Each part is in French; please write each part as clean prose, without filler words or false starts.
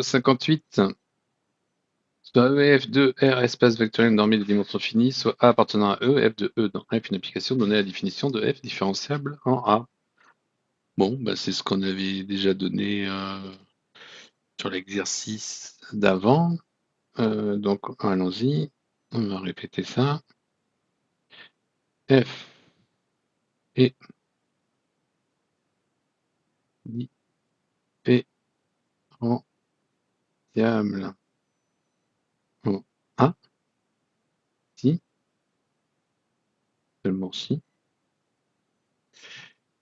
58. Soit EF de R espace vectoriel normé de dimension finie, soit A appartenant à E, F de E dans F, une application donnée la définition de F différenciable en A. Bon, bah c'est ce qu'on avait déjà donné sur l'exercice d'avant. Donc allons-y, on va répéter ça. F est différenciable en A, si, seulement si,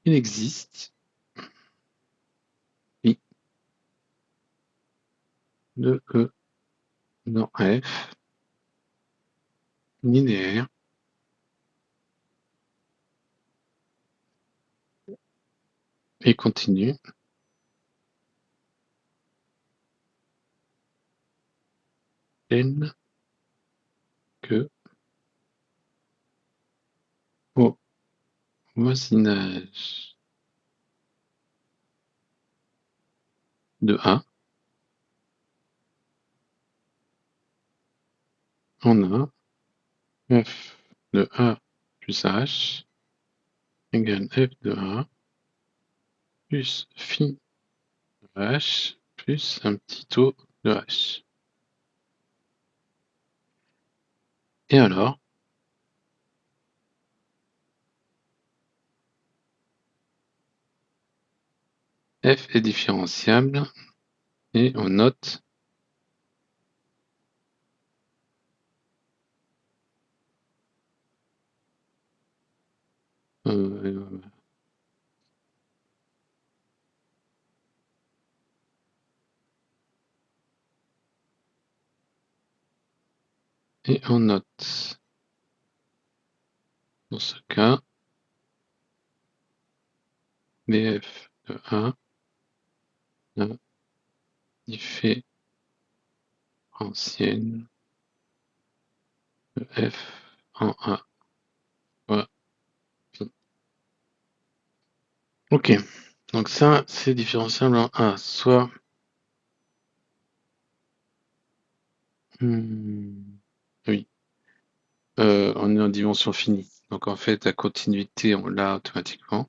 il existe I de E dans F linéaire et continu tel que au voisinage de A, on a F de A plus H égale F de A plus phi de H plus un petit taux de H. Et alors, F est différenciable et on note et on note dans ce cas BF de A la différentielle de F en A. Voilà. Ok, donc ça c'est différenciable en A, soit oui, on est en dimension finie. Donc en fait la continuité on l'a automatiquement.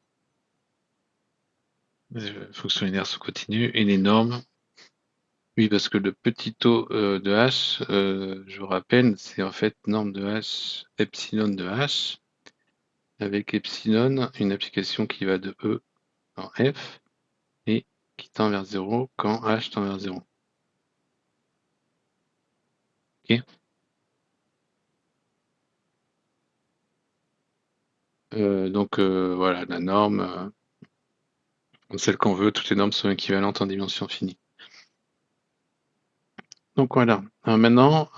Fonction linéaire sous continue et les normes. Oui, parce que le petit taux de H, je vous rappelle, c'est en fait norme de H, epsilon de H, avec epsilon, une application qui va de E en F et qui tend vers 0 quand H tend vers 0. Ok. Donc voilà, la norme, celle qu'on veut, toutes les normes sont équivalentes en dimension finie. Donc voilà. Alors maintenant,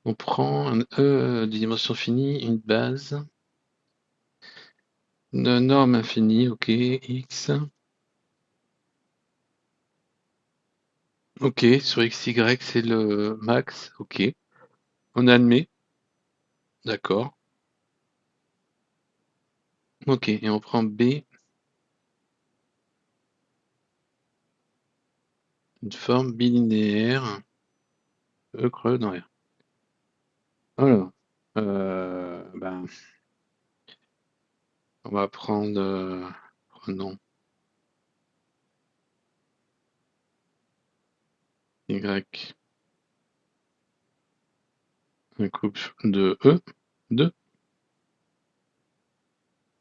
on prend un E de dimension finie, une base, une norme infinie, ok, x. Ok, sur xy c'est le max, ok. On admet, d'accord. Ok, et on prend B, une forme bilinéaire, E creux dans R. Alors, ben, on va prendre, prenons Y, un couple de E, 2.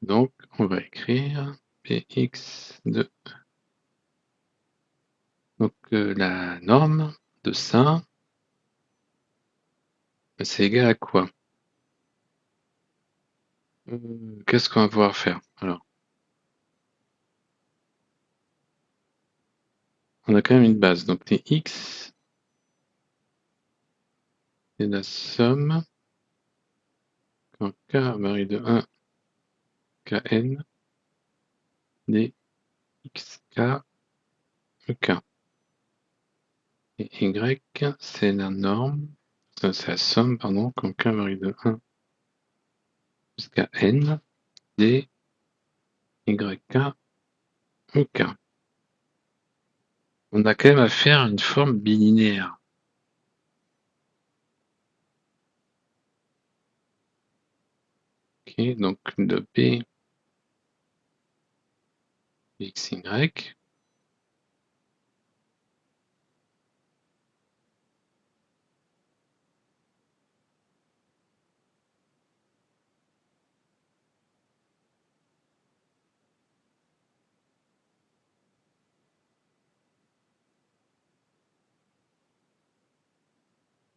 Donc, on va écrire Px de E. Donc, la norme de ça, c'est égal à quoi? Qu'est-ce qu'on va pouvoir faire? Alors, on a quand même une base. Donc, les x, c'est la somme quand k varie de 1 kn des xk ek. Et y, c'est la norme, c'est la somme, pardon, quand k varie de 1 jusqu'à n des yk ek. On a quand même à faire une forme bilinéaire. Ok, donc de P x, y.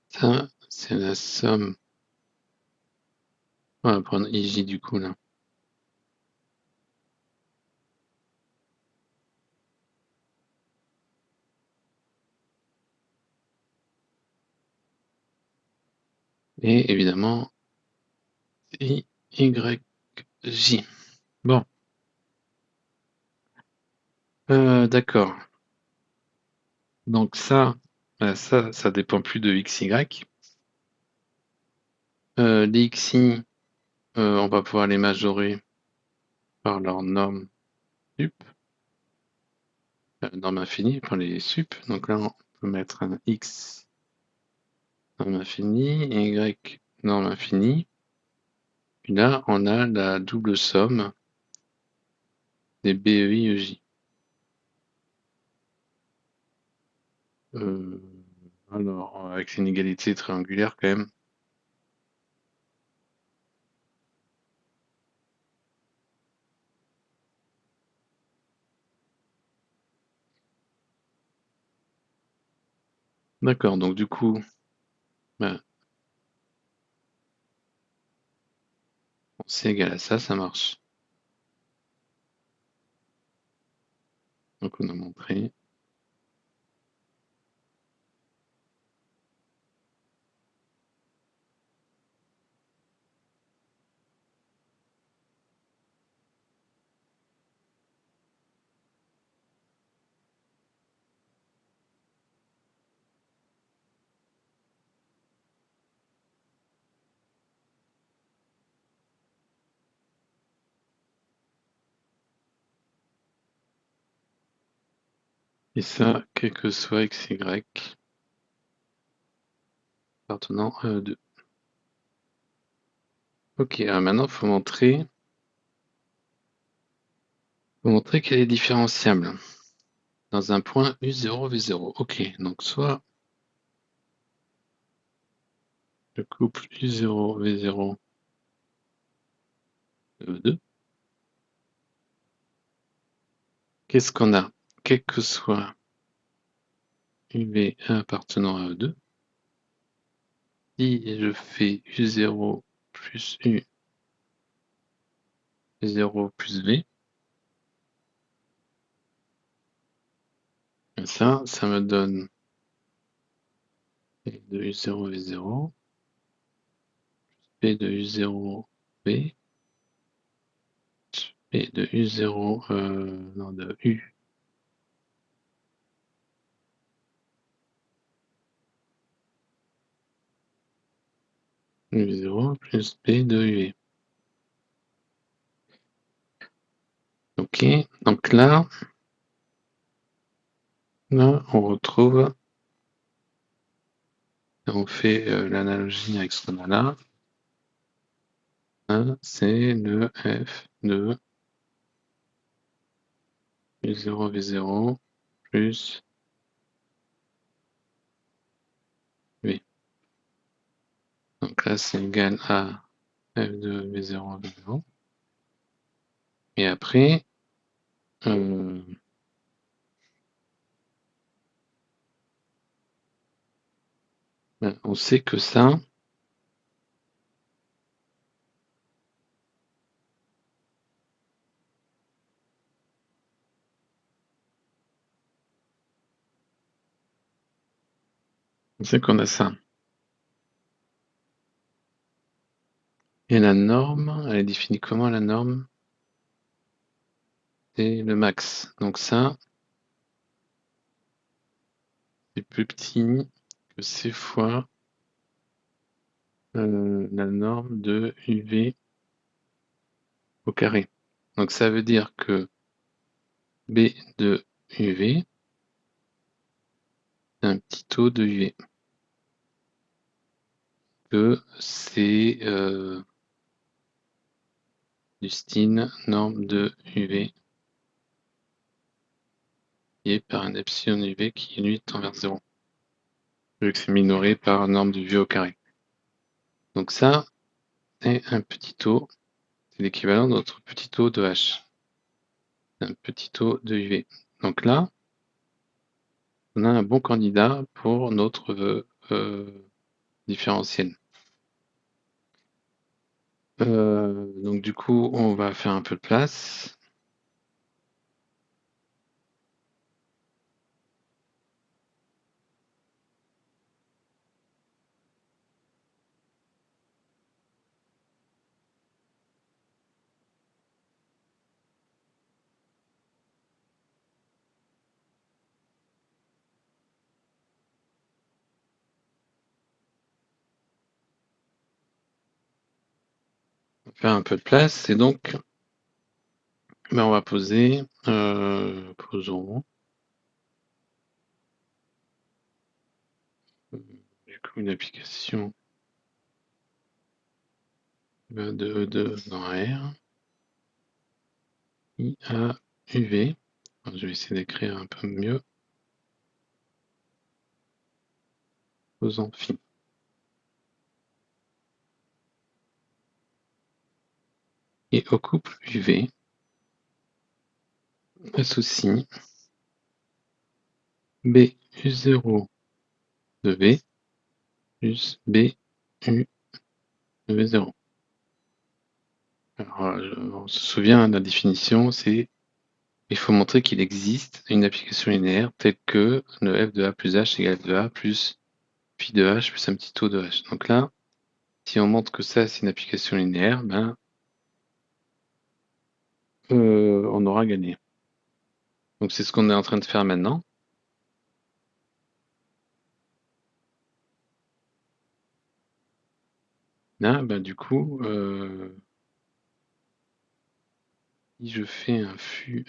Ça, c'est la somme. On va prendre IJ du coup là. Et évidemment, I, Y, J. Bon. D'accord. Donc ça dépend plus de x, y. Les xi, on va pouvoir les majorer par leur norme sup, norme infinie, par les sup. Donc là, on peut mettre un x norme infinie, y norme infinie. Puis là, on a la double somme des BEI, EJ. Alors, avec une égalité triangulaire quand même. D'accord, donc du coup, ben, c'est égal à ça, ça marche. Donc on a montré. Et ça, quel que soit x, y, appartenant à E2. Ok, alors maintenant, faut montrer qu'elle est différenciable dans un point U0, V0. Ok, donc soit le couple U0, V0 de E2. Qu'est-ce qu'on a? Quel que soit UV appartenant à E2, si je fais U0 plus U, V0 plus V, et ça me donne P de U0, V0, P de U0, V, P de U0, non, de U, U0 plus P de UV. Ok, donc là, on retrouve, on fait l'analogie avec ce qu'on a là. C'est le F de U0, V0 plus V. Donc là, c'est égal à F de V0, V0. Et après, on sait que ça, on sait qu'on a ça. Et la norme, elle est définie comment la norme? C'est le max. Donc ça, c'est plus petit que C fois la norme de UV au carré. Donc ça veut dire que B de UV, un petit taux de UV. Que c'est du style norme de UV et par un epsilon UV qui lui tend vers 0. Vu que c'est minoré par norme de UV au carré. Donc ça, c'est un petit taux. C'est l'équivalent de notre petit taux de H. Un petit taux de UV. Donc là, on a un bon candidat pour notre différentiel. Donc du coup, on va faire un peu de place. On va faire un peu de place et donc on va poser, posons du coup une application de dans R, IA, UV. Alors, je vais essayer d'écrire un peu mieux. Posons phi. Et au couple UV, associe B U0 de V plus B U de V0. Alors, on se souvient de la définition, c'est il faut montrer qu'il existe une application linéaire telle que le f de a plus h égale f de a plus phi de h plus un petit taux de h. Donc là, si on montre que ça c'est une application linéaire, ben on aura gagné. Donc c'est ce qu'on est en train de faire maintenant. Là, ben du coup, si je fais un phi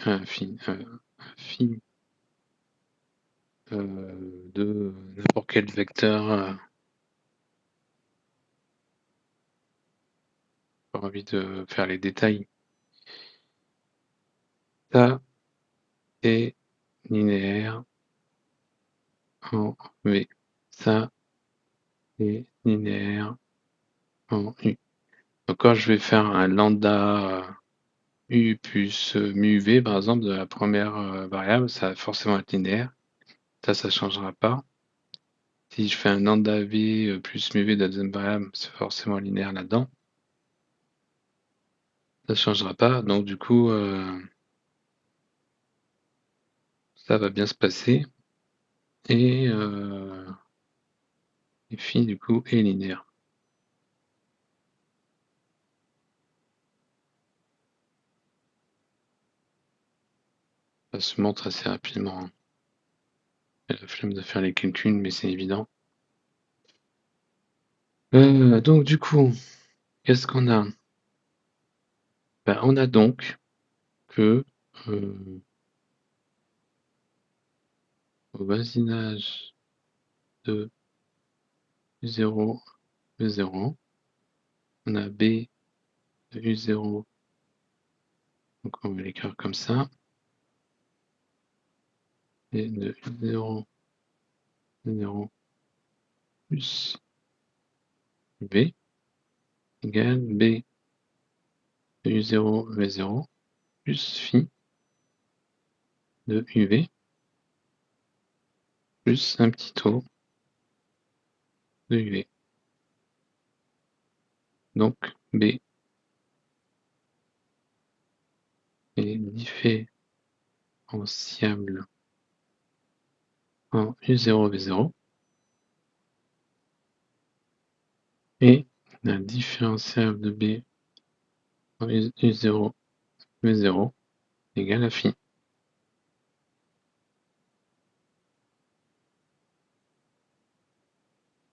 de n'importe quel vecteur, pas envie de faire les détails, ça est linéaire en V. Ça est linéaire en U. Donc quand je vais faire un lambda U plus mu V, par exemple, de la première variable, ça va forcément être linéaire. Ça changera pas. Si je fais un lambda V plus mu V de la deuxième variable, c'est forcément linéaire là-dedans. Ça changera pas. Donc du coup, ça va bien se passer. Et phi, du coup, est linéaire. Ça se montre assez rapidement. J'ai la flemme de faire les calculs, mais c'est évident. Donc du coup, qu'est-ce qu'on a? Ben, on a donc que au voisinage de U0, U0, on a B de U0, donc on va l'écrire comme ça, et de U0, U0 plus V égale B de U0, V0 plus phi de UV plus un petit taux de UV. Donc B est différenciable en U0, V0 et la différenciable de B en U0, V0 égale à phi.